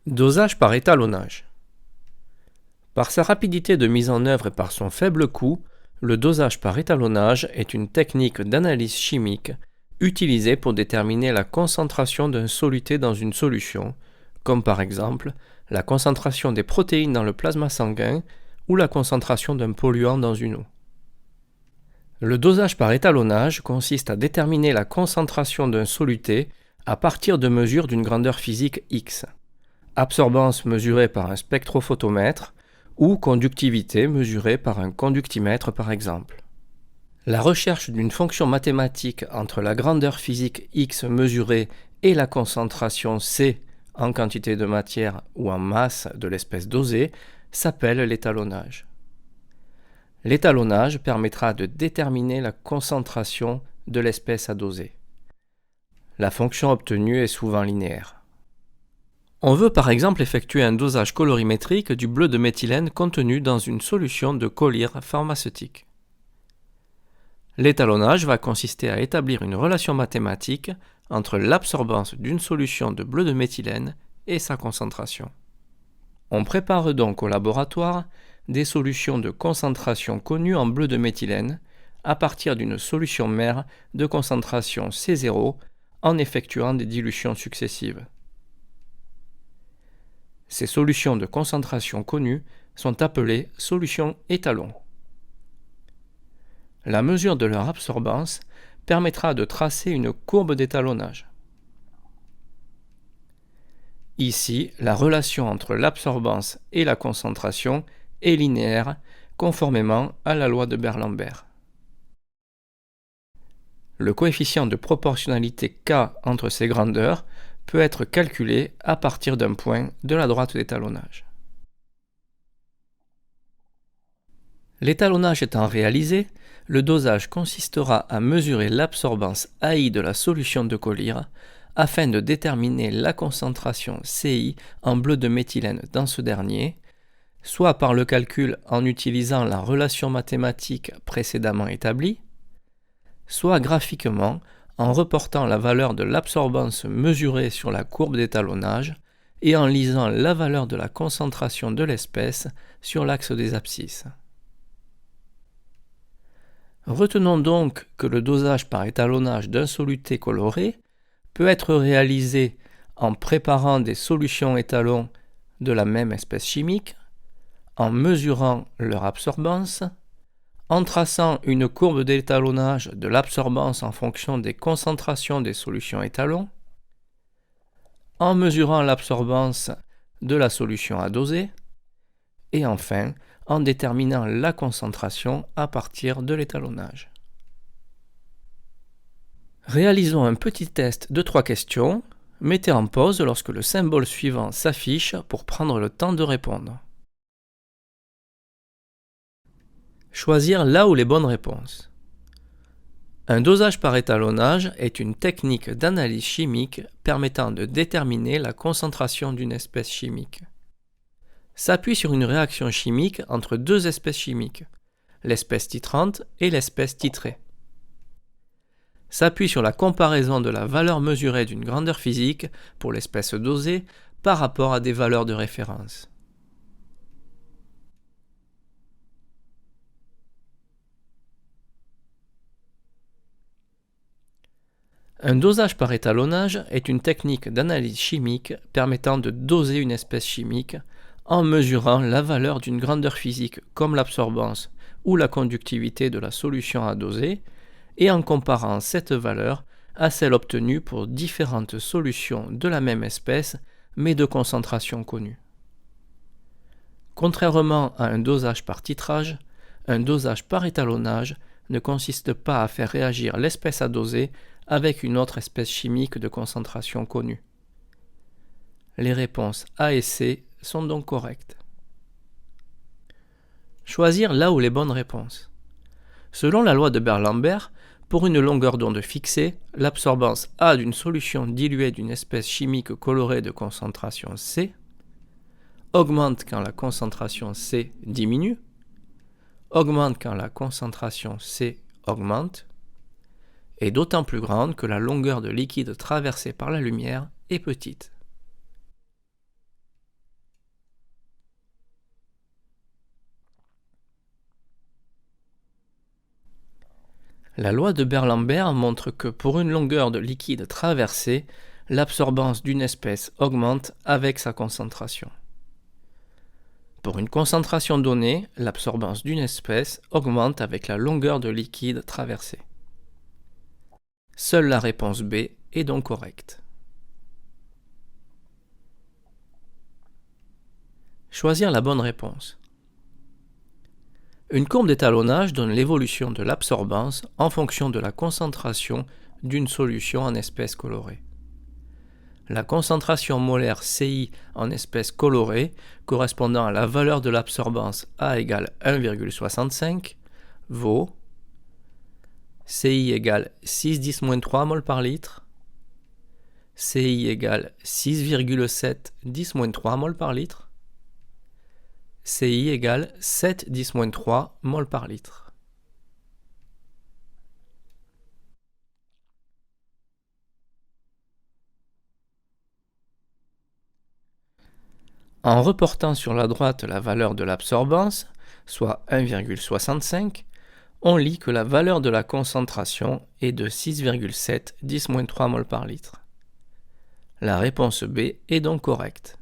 Dosage par étalonnage. Par sa rapidité de mise en œuvre et par son faible coût, le dosage par étalonnage est une technique d'analyse chimique utilisée pour déterminer la concentration d'un soluté dans une solution, comme par exemple la concentration des protéines dans le plasma sanguin ou la concentration d'un polluant dans une eau. Le dosage par étalonnage consiste à déterminer la concentration d'un soluté à partir de mesures d'une grandeur physique X. Absorbance mesurée par un spectrophotomètre ou conductivité mesurée par un conductimètre par exemple. La recherche d'une fonction mathématique entre la grandeur physique X mesurée et la concentration C en quantité de matière ou en masse de l'espèce dosée s'appelle l'étalonnage. L'étalonnage permettra de déterminer la concentration de l'espèce à doser. La fonction obtenue est souvent linéaire. On veut par exemple effectuer un dosage colorimétrique du bleu de méthylène contenu dans une solution de collyre pharmaceutique. L'étalonnage va consister à établir une relation mathématique entre l'absorbance d'une solution de bleu de méthylène et sa concentration. On prépare donc au laboratoire des solutions de concentration connues en bleu de méthylène à partir d'une solution mère de concentration C0 en effectuant des dilutions successives. Ces solutions de concentration connues sont appelées solutions étalons. La mesure de leur absorbance permettra de tracer une courbe d'étalonnage. Ici, la relation entre l'absorbance et la concentration est linéaire, conformément à la loi de Beer-Lambert. Le coefficient de proportionnalité K entre ces grandeurs peut être calculé à partir d'un point de la droite d'étalonnage. L'étalonnage étant réalisé, le dosage consistera à mesurer l'absorbance AI de la solution de collyre afin de déterminer la concentration CI en bleu de méthylène dans ce dernier, soit par le calcul en utilisant la relation mathématique précédemment établie, soit graphiquement en reportant la valeur de l'absorbance mesurée sur la courbe d'étalonnage et en lisant la valeur de la concentration de l'espèce sur l'axe des abscisses. Retenons donc que le dosage par étalonnage d'un soluté coloré peut être réalisé en préparant des solutions étalons de la même espèce chimique, en mesurant leur absorbance, en traçant une courbe d'étalonnage de l'absorbance en fonction des concentrations des solutions étalons, en mesurant l'absorbance de la solution à doser, et enfin en déterminant la concentration à partir de l'étalonnage. Réalisons un petit test de 3 questions. Mettez en pause lorsque le symbole suivant s'affiche pour prendre le temps de répondre. Choisir là où les bonnes réponses. Un dosage par étalonnage est une technique d'analyse chimique permettant de déterminer la concentration d'une espèce chimique. S'appuie sur une réaction chimique entre deux espèces chimiques, l'espèce titrante et l'espèce titrée. S'appuie sur la comparaison de la valeur mesurée d'une grandeur physique pour l'espèce dosée par rapport à des valeurs de référence. Un dosage par étalonnage est une technique d'analyse chimique permettant de doser une espèce chimique en mesurant la valeur d'une grandeur physique comme l'absorbance ou la conductivité de la solution à doser et en comparant cette valeur à celle obtenue pour différentes solutions de la même espèce mais de concentration connue. Contrairement à un dosage par titrage, un dosage par étalonnage ne consiste pas à faire réagir l'espèce à doser avec une autre espèce chimique de concentration connue. Les réponses A et C sont donc correctes. Choisir là où les bonnes réponses. Selon la loi de Beer-Lambert, pour une longueur d'onde fixée, l'absorbance A d'une solution diluée d'une espèce chimique colorée de concentration C augmente quand la concentration C diminue, augmente quand la concentration C augmente, est d'autant plus grande que la longueur de liquide traversée par la lumière est petite. La loi de Beer-Lambert montre que pour une longueur de liquide traversée, l'absorbance d'une espèce augmente avec sa concentration. Pour une concentration donnée, l'absorbance d'une espèce augmente avec la longueur de liquide traversée. Seule la réponse B est donc correcte. Choisir la bonne réponse. Une courbe d'étalonnage donne l'évolution de l'absorbance en fonction de la concentration d'une solution en espèces colorées. La concentration molaire CI en espèces colorées correspondant à la valeur de l'absorbance A égale 1,65 vaut CI égale 6-10-3 mol par litre, CI égale 6,7 10-3 mol par litre, CI égale 7-10-3 mol par litre. En reportant sur la droite la valeur de l'absorbance, soit 1,65, on lit que la valeur de la concentration est de 6,7 10-3 mol par litre. La réponse B est donc correcte.